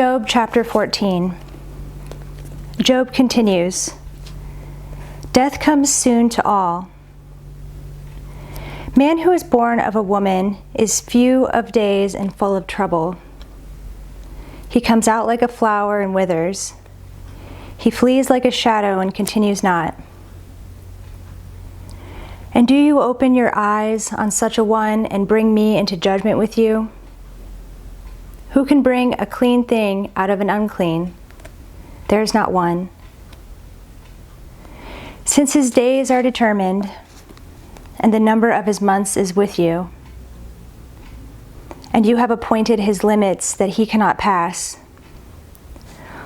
Job chapter 14. Job continues, "Death comes soon to all. Man who is born of a woman is few of days and full of trouble. He comes out like a flower and withers. He flees like a shadow and continues not. And do you open your eyes on such a one and bring me into judgment with you? Who can bring a clean thing out of an unclean? There is not one. Since his days are determined, and the number of his months is with you, and you have appointed his limits that he cannot pass,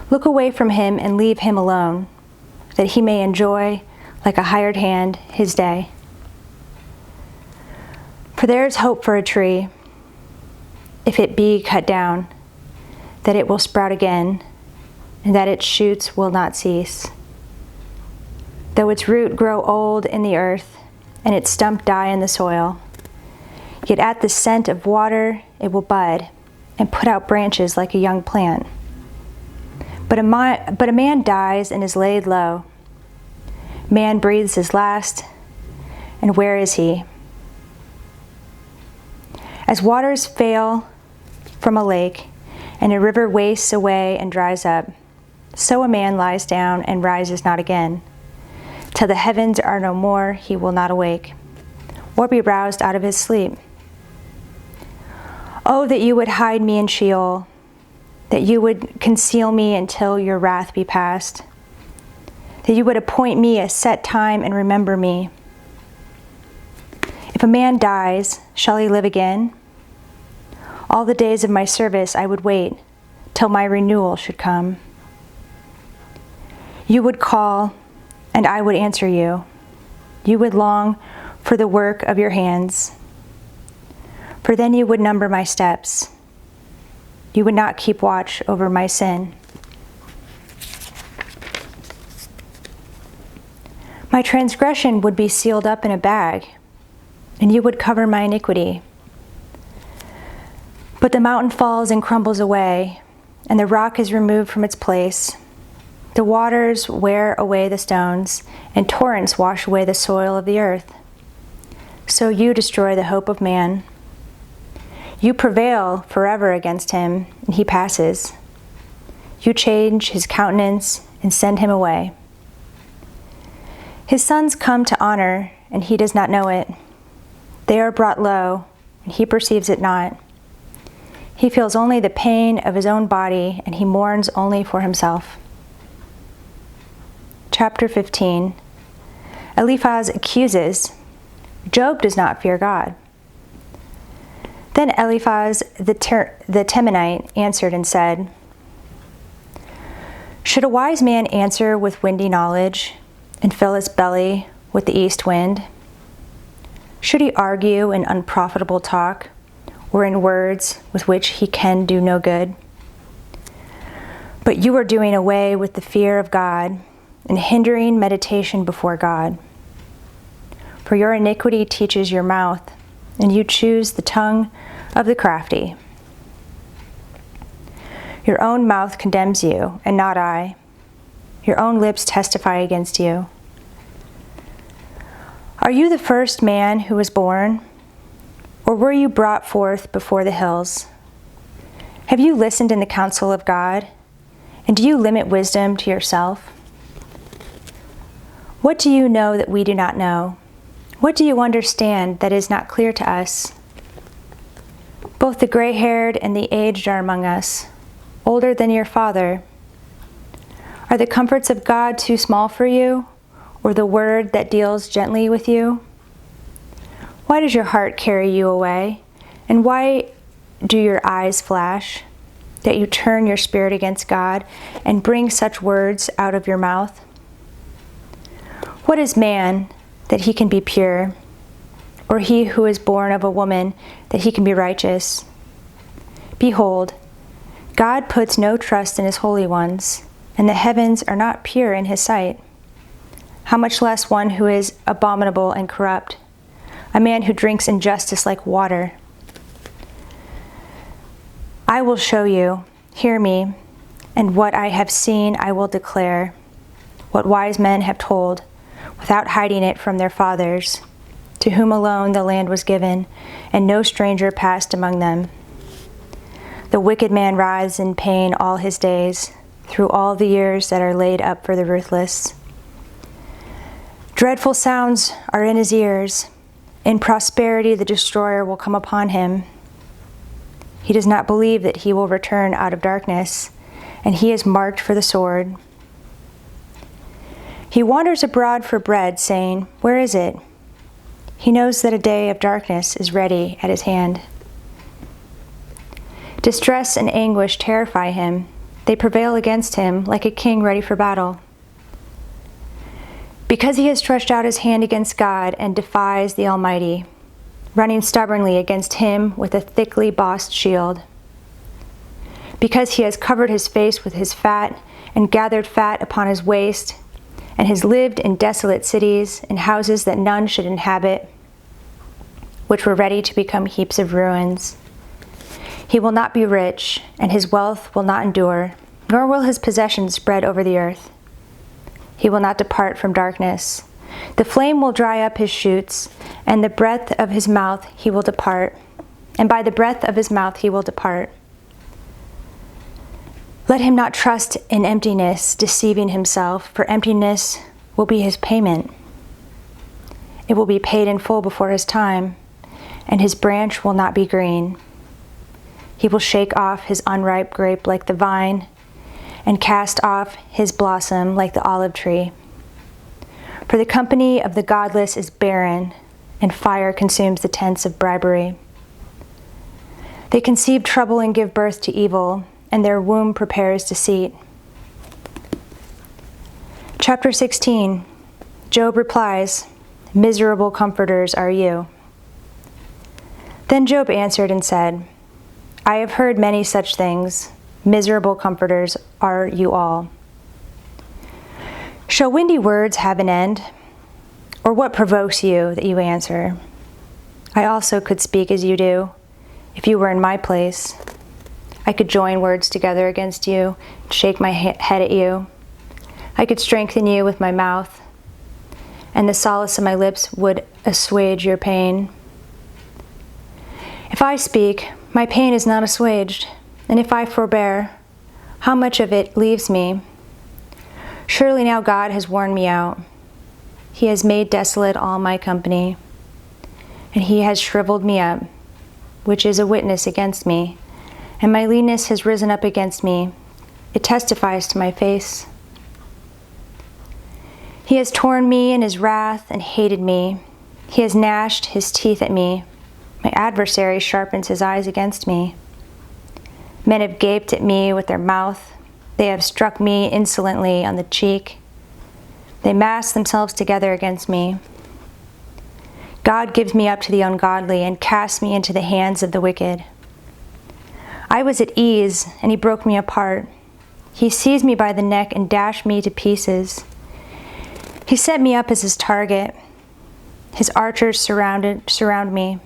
look away from him and leave him alone, that he may enjoy, like a hired hand, his day. For there is hope for a tree, if it be cut down, that it will sprout again, and that its shoots will not cease. Though its root grow old in the earth, and its stump die in the soil, yet at the scent of water it will bud, and put out branches like a young plant. But a man dies and is laid low. Man breathes his last, and where is he? As waters fail from a lake, and a river wastes away and dries up, so a man lies down and rises not again. Till the heavens are no more, he will not awake, or be roused out of his sleep. Oh, that you would hide me in Sheol, that you would conceal me until your wrath be past, that you would appoint me a set time and remember me. If a man dies, shall he live again? All the days of my service I would wait, till my renewal should come. You would call, and I would answer you. You would long for the work of your hands, for then you would number my steps. You would not keep watch over my sin. My transgression would be sealed up in a bag, and you would cover my iniquity. But the mountain falls and crumbles away, and the rock is removed from its place. The waters wear away the stones, and torrents wash away the soil of the earth. So you destroy the hope of man. You prevail forever against him, and he passes. You change his countenance and send him away. His sons come to honor, and he does not know it. They are brought low, and he perceives it not. He feels only the pain of his own body, and he mourns only for himself. Chapter 15. Eliphaz accuses. Job does not fear God. Then Eliphaz the Temanite answered and said, Should a wise man answer with windy knowledge, and fill his belly with the east wind? Should he argue in unprofitable talk, or in words with which he can do no good? But you are doing away with the fear of God, and hindering meditation before God. For your iniquity teaches your mouth, and you choose the tongue of the crafty. Your own mouth condemns you, and not I. Your own lips testify against you. Are you the first man who was born? Or were you brought forth before the hills? Have you listened in the counsel of God? And do you limit wisdom to yourself? What do you know that we do not know? What do you understand that is not clear to us? Both the gray-haired and the aged are among us, older than your father. Are the comforts of God too small for you, or the word that deals gently with you? Why does your heart carry you away? And why do your eyes flash, that you turn your spirit against God and bring such words out of your mouth? What is man that he can be pure, or he who is born of a woman that he can be righteous? Behold, God puts no trust in his holy ones, and the heavens are not pure in his sight. How much less one who is abominable and corrupt, a man who drinks injustice like water. I will show you, hear me, and what I have seen I will declare, what wise men have told, without hiding it from their fathers, to whom alone the land was given, and no stranger passed among them. The wicked man writhes in pain all his days, through all the years that are laid up for the ruthless. Dreadful sounds are in his ears. In prosperity the destroyer will come upon him. He does not believe that he will return out of darkness, and he is marked for the sword. He wanders abroad for bread, saying, "Where is it?" He knows that a day of darkness is ready at his hand. Distress and anguish terrify him. They prevail against him like a king ready for battle. Because he has stretched out his hand against God and defies the Almighty, running stubbornly against him with a thickly bossed shield. Because he has covered his face with his fat and gathered fat upon his waist, and has lived in desolate cities, in houses that none should inhabit, which were ready to become heaps of ruins. He will not be rich, and his wealth will not endure, nor will his possessions spread over the earth. He will not depart from darkness. The flame will dry up his shoots, and the breath of his mouth he will depart, and by the breath of his mouth he will depart. Let him not trust in emptiness, deceiving himself, for emptiness will be his payment. It will be paid in full before his time, and his branch will not be green. He will shake off his unripe grape like the vine, and cast off his blossom like the olive tree. For the company of the godless is barren, and fire consumes the tents of bribery. They conceive trouble and give birth to evil, and their womb prepares deceit. Chapter 16. Job replies, "Miserable comforters are you." Then Job answered and said, "I have heard many such things. Miserable comforters are you all. Shall windy words have an end? Or what provokes you that you answer? I also could speak as you do, if you were in my place. I could join words together against you, and shake my head at you. I could strengthen you with my mouth, and the solace of my lips would assuage your pain. If I speak, my pain is not assuaged, and if I forbear, how much of it leaves me? Surely now God has worn me out. He has made desolate all my company, and he has shriveled me up, which is a witness against me, and my leanness has risen up against me. It testifies to my face. He has torn me in his wrath and hated me. He has gnashed his teeth at me. My adversary sharpens his eyes against me. Men have gaped at me with their mouth. They have struck me insolently on the cheek. They mass themselves together against me. God gives me up to the ungodly and casts me into the hands of the wicked. I was at ease, and he broke me apart. He seized me by the neck and dashed me to pieces. He set me up as his target. His archers surround me.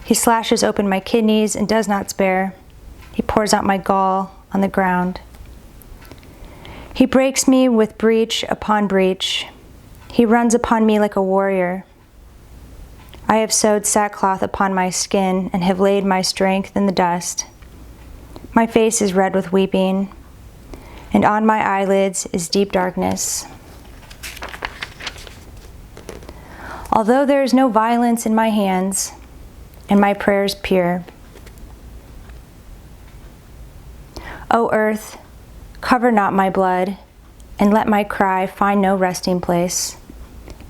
He slashes open my kidneys and does not spare. He pours out my gall on the ground. He breaks me with breach upon breach. He runs upon me like a warrior. I have sewed sackcloth upon my skin and have laid my strength in the dust. My face is red with weeping, and on my eyelids is deep darkness. Although there is no violence in my hands, and my prayers pure. O earth, cover not my blood, and let my cry find no resting place.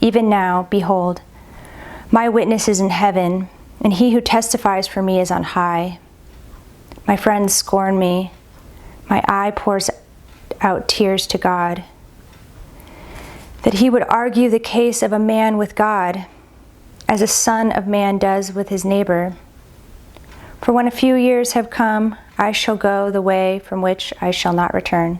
Even now, behold, my witness is in heaven, and he who testifies for me is on high. My friends scorn me. My eye pours out tears to God. That he would argue the case of a man with God, as a son of man does with his neighbor. For when a few years have come, I shall go the way from which I shall not return.